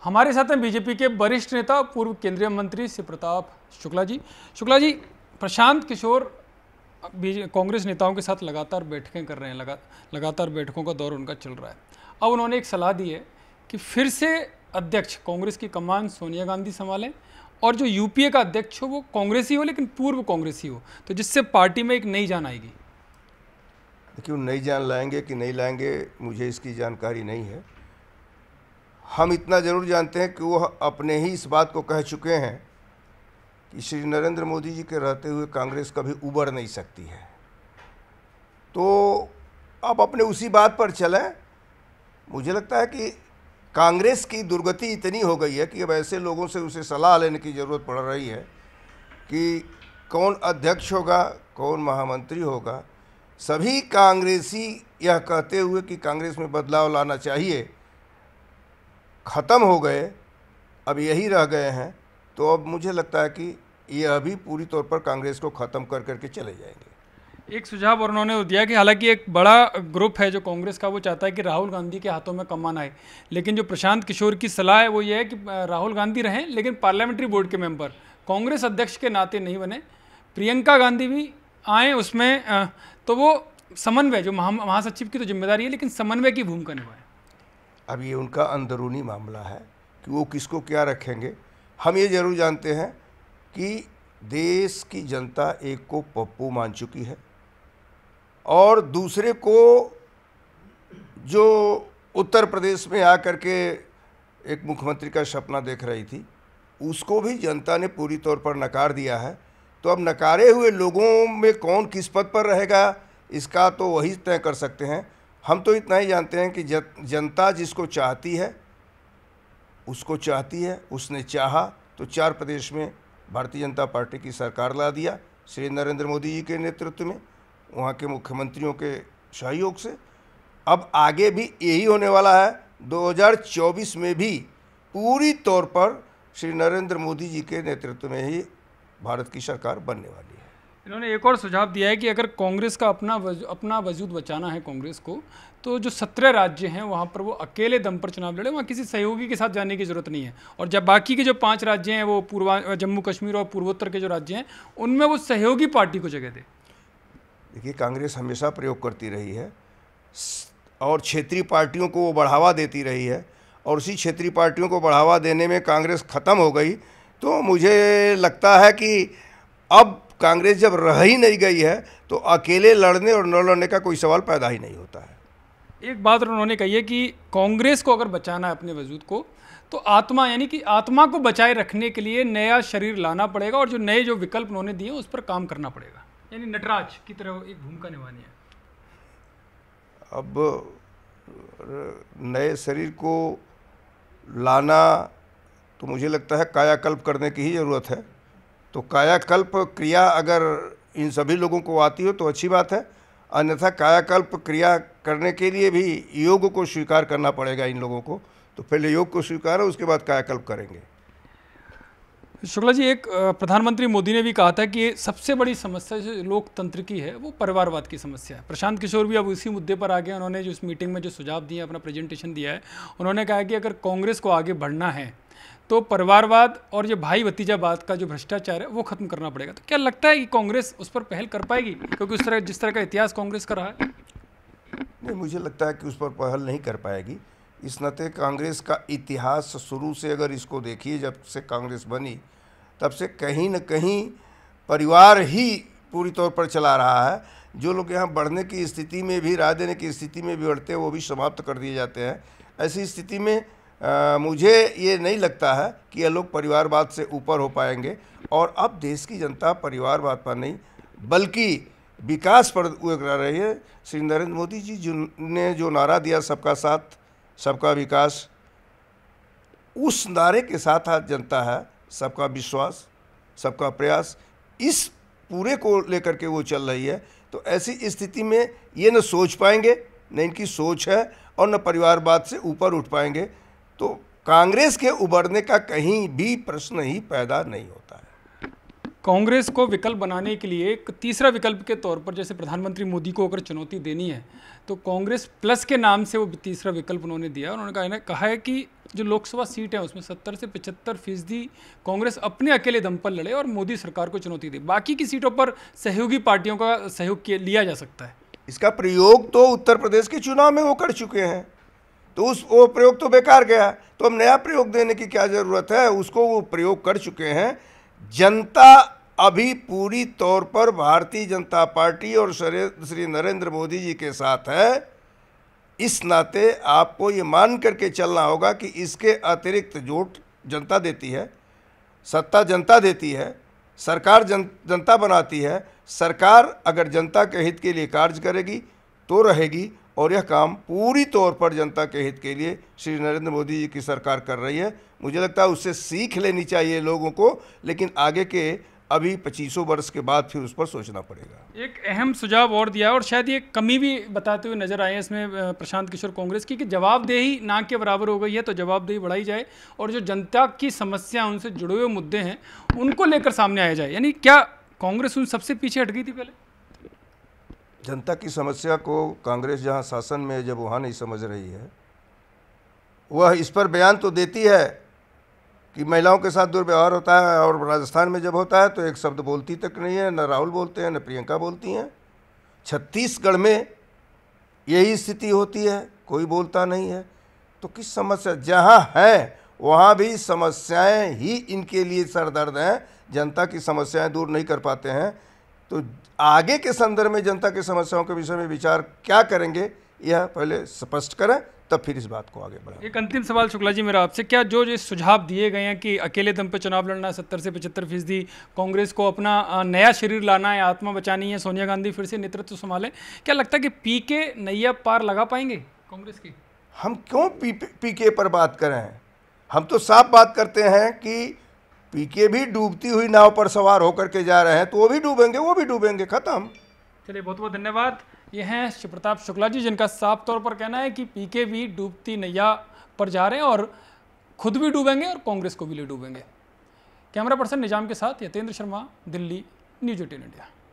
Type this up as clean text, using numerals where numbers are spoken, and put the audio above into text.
हमारे साथ हैं बीजेपी के वरिष्ठ नेता पूर्व केंद्रीय मंत्री शिव प्रताप शुक्ला जी। शुक्ला जी, प्रशांत किशोर कांग्रेस नेताओं के साथ लगातार बैठकें कर रहे हैं, लगातार बैठकों का दौर उनका चल रहा है। अब उन्होंने एक सलाह दी है कि फिर से अध्यक्ष कांग्रेस की कमान सोनिया गांधी संभालें और जो यूपीए का अध्यक्ष हो वो कांग्रेसी हो, लेकिन पूर्व कांग्रेसी हो, तो जिससे पार्टी में एक नई जान आएगी। देखिए, वो नई जान लाएंगे कि नहीं लाएंगे मुझे इसकी जानकारी नहीं है। हम इतना ज़रूर जानते हैं कि वो अपने ही इस बात को कह चुके हैं कि श्री नरेंद्र मोदी जी के रहते हुए कांग्रेस कभी उबर नहीं सकती है। तो अब अपने उसी बात पर चलें। मुझे लगता है कि कांग्रेस की दुर्गति इतनी हो गई है कि अब ऐसे लोगों से उसे सलाह लेने की ज़रूरत पड़ रही है कि कौन अध्यक्ष होगा, कौन महामंत्री होगा। सभी कांग्रेसी यह कहते हुए कि कांग्रेस में बदलाव लाना चाहिए ख़त्म हो गए, अब यही रह गए हैं। तो अब मुझे लगता है कि ये अभी पूरी तौर पर कांग्रेस को ख़त्म कर करके चले जाएंगे। एक सुझाव और उन्होंने दिया कि हालांकि एक बड़ा ग्रुप है जो कांग्रेस का, वो चाहता है कि राहुल गांधी के हाथों में कमान आए, लेकिन जो प्रशांत किशोर की सलाह है वो ये है कि राहुल गांधी रहें लेकिन पार्लियामेंट्री बोर्ड के मेंबर, कांग्रेस अध्यक्ष के नाते नहीं बने। प्रियंका गांधी भी आए उसमें, तो वो समन्वय, जो महासचिव की तो जिम्मेदारी है, लेकिन समन्वय की भूमिका निभाए। अब ये उनका अंदरूनी मामला है कि वो किसको क्या रखेंगे। हम ये ज़रूर जानते हैं कि देश की जनता एक को पप्पू मान चुकी है और दूसरे को, जो उत्तर प्रदेश में आकर के एक मुख्यमंत्री का सपना देख रही थी, उसको भी जनता ने पूरी तौर पर नकार दिया है। तो अब नकारे हुए लोगों में कौन किस पद पर रहेगा, इसका तो वही तय कर सकते हैं। हम तो इतना ही जानते हैं कि जनता जिसको चाहती है उसको चाहती है। उसने चाहा तो 4 प्रदेश में भारतीय जनता पार्टी की सरकार ला दिया श्री नरेंद्र मोदी जी के नेतृत्व में, वहाँ के मुख्यमंत्रियों के सहयोग से। अब आगे भी यही होने वाला है। 2024 में भी पूरी तौर पर श्री नरेंद्र मोदी जी के नेतृत्व में ही भारत की सरकार बनने वाली है। इन्होंने एक और सुझाव दिया है कि अगर कांग्रेस का अपना वजूद बचाना है कांग्रेस को, तो जो 17 राज्य हैं वहाँ पर वो अकेले दम पर चुनाव लड़े, वहाँ किसी सहयोगी के साथ जाने की जरूरत नहीं है। और जब बाकी के जो 5 राज्य हैं, वो जम्मू कश्मीर और पूर्वोत्तर के जो राज्य हैं, उनमें वो सहयोगी पार्टी को जगह दे। देखिए, कांग्रेस हमेशा प्रयोग करती रही है और क्षेत्रीय पार्टियों को वो बढ़ावा देती रही है, और उसी क्षेत्रीय पार्टियों को बढ़ावा देने में कांग्रेस ख़त्म हो गई। तो मुझे लगता है कि अब कांग्रेस जब रह ही नहीं गई है तो अकेले लड़ने और न लड़ने का कोई सवाल पैदा ही नहीं होता है। एक बात उन्होंने कही है कि कांग्रेस को अगर बचाना है अपने वजूद को, तो आत्मा, यानी कि आत्मा को बचाए रखने के लिए नया शरीर लाना पड़ेगा और जो नए जो विकल्प उन्होंने दिए उस पर काम करना पड़ेगा, यानी नटराज की तरह एक भूमिका निभानी है। अब नए शरीर को लाना तो मुझे लगता है कायाकल्प करने की ही ज़रूरत है। तो कायाकल्प क्रिया अगर इन सभी लोगों को आती हो तो अच्छी बात है, अन्यथा कायाकल्प क्रिया करने के लिए भी योग को स्वीकार करना पड़ेगा इन लोगों को। तो पहले योग को स्वीकार है, उसके बाद कायाकल्प करेंगे। शुक्ला जी, एक प्रधानमंत्री मोदी ने भी कहा था कि सबसे बड़ी समस्या जो लोकतंत्र की है वो परिवारवाद की समस्या है। प्रशांत किशोर भी अब उसी मुद्दे पर आ गए। उन्होंने जो इस मीटिंग में जो सुझाव दिए, अपना प्रेजेंटेशन दिया है, उन्होंने कहा कि अगर कांग्रेस को आगे बढ़ना है तो परिवारवाद और ये भाई भतीजावाद का जो भ्रष्टाचार है वो खत्म करना पड़ेगा। तो क्या लगता है कि कांग्रेस उस पर पहल कर पाएगी, क्योंकि उस तरह जिस तरह का इतिहास कांग्रेस का रहा है? नहीं, मुझे लगता है कि उस पर पहल नहीं कर पाएगी। इस नाते कांग्रेस का इतिहास शुरू से अगर इसको देखिए, जब से कांग्रेस बनी तब से कहीं न कहीं परिवार ही पूरी तौर पर चला रहा है। जो लोग यहाँ बढ़ने की स्थिति में भी, राय देने की स्थिति में भी बढ़ते हैं, वो भी समाप्त कर दिए जाते हैं। ऐसी स्थिति में मुझे ये नहीं लगता है कि ये लोग परिवारवाद से ऊपर हो पाएंगे। और अब देश की जनता परिवारवाद पर नहीं बल्कि विकास पर उतर रही है। श्री नरेंद्र मोदी जी ने जो नारा दिया, सबका साथ सबका विकास, उस नारे के साथ आज जनता है। सबका विश्वास, सबका प्रयास, इस पूरे को लेकर के वो चल रही है। तो ऐसी स्थिति में ये न सोच पाएंगे, न इनकी सोच है, और न परिवारवाद से ऊपर उठ पाएंगे। तो कांग्रेस के उभरने का कहीं भी प्रश्न ही पैदा नहीं होता है। कांग्रेस को विकल्प बनाने के लिए एक तीसरा विकल्प के तौर पर, जैसे प्रधानमंत्री मोदी को अगर चुनौती देनी है तो कांग्रेस प्लस के नाम से वो तीसरा विकल्प उन्होंने दिया। उन्होंने कहा है कि जो लोकसभा सीट है उसमें 70 से 75% कांग्रेस अपने अकेले दम पर लड़े और मोदी सरकार को चुनौती दे, बाकी की सीटों पर सहयोगी पार्टियों का सहयोग लिया जा सकता है। इसका प्रयोग तो उत्तर प्रदेश के चुनाव में वो कर चुके हैं, तो वो प्रयोग तो बेकार गया, तो अब नया प्रयोग देने की क्या ज़रूरत है? उसको वो प्रयोग कर चुके हैं। जनता अभी पूरी तौर पर भारतीय जनता पार्टी और श्री नरेंद्र मोदी जी के साथ है। इस नाते आपको ये मान करके चलना होगा कि इसके अतिरिक्त वोट जनता देती है, सत्ता जनता देती है, सरकार जनता बनाती है। सरकार अगर जनता के हित के लिए कार्य करेगी तो रहेगी, और यह काम पूरी तौर पर जनता के हित के लिए श्री नरेंद्र मोदी जी की सरकार कर रही है। मुझे लगता है उससे सीख लेनी चाहिए लोगों को, लेकिन आगे के अभी 25 वर्ष के बाद फिर उस पर सोचना पड़ेगा। एक अहम सुझाव और दिया और शायद ये कमी भी बताते हुए नजर आए इसमें प्रशांत किशोर कांग्रेस की, कि जवाबदेही ना के बराबर हो गई है, तो जवाबदेही बढ़ाई जाए और जो जनता की समस्या, उनसे जुड़े हुए मुद्दे हैं, उनको लेकर सामने आया जाए। यानी क्या कांग्रेस उन सबसे पीछे हट गई थी पहले? जनता की समस्या को कांग्रेस जहां शासन में जब वहां नहीं समझ रही है, वह इस पर बयान तो देती है कि महिलाओं के साथ दुर्व्यवहार होता है, और राजस्थान में जब होता है तो एक शब्द बोलती तक नहीं है, न राहुल बोलते हैं न प्रियंका बोलती हैं। छत्तीसगढ़ में यही स्थिति होती है, कोई बोलता नहीं है। तो किस समस्या, जहाँ है वहाँ भी समस्याएं ही इनके लिए सरदर्द हैं, जनता की समस्याएं दूर नहीं कर पाते हैं। तो आगे के संदर्भ में जनता की समस्याओं के विषय में विचार क्या करेंगे, यह पहले स्पष्ट करें, तब फिर इस बात को आगे बढ़ाएं। एक अंतिम सवाल शुक्ला जी मेरा आपसे, क्या जो सुझाव दिए गए हैं कि अकेले दम पर चुनाव लड़ना, 70 से 75% कांग्रेस को अपना नया शरीर लाना है, आत्मा बचानी है, सोनिया गांधी फिर से नेतृत्व संभालें, क्या लगता है कि पीके नैया पार लगा पाएंगे कांग्रेस की? हम क्यों पीके पर बात करें? हम तो साफ बात करते हैं कि पीके भी डूबती हुई नाव पर सवार होकर के जा रहे हैं, तो वो भी डूबेंगे, खत्म। चलिए, बहुत बहुत धन्यवाद। ये हैं शिव प्रताप शुक्ला जी, जिनका साफ तौर पर कहना है कि पीके भी डूबती नैया पर जा रहे हैं और खुद भी डूबेंगे और कांग्रेस को भी ले डूबेंगे। कैमरा पर्सन निजाम के साथ यतेंद्र शर्मा, दिल्ली, न्यूज़ 18 इंडिया।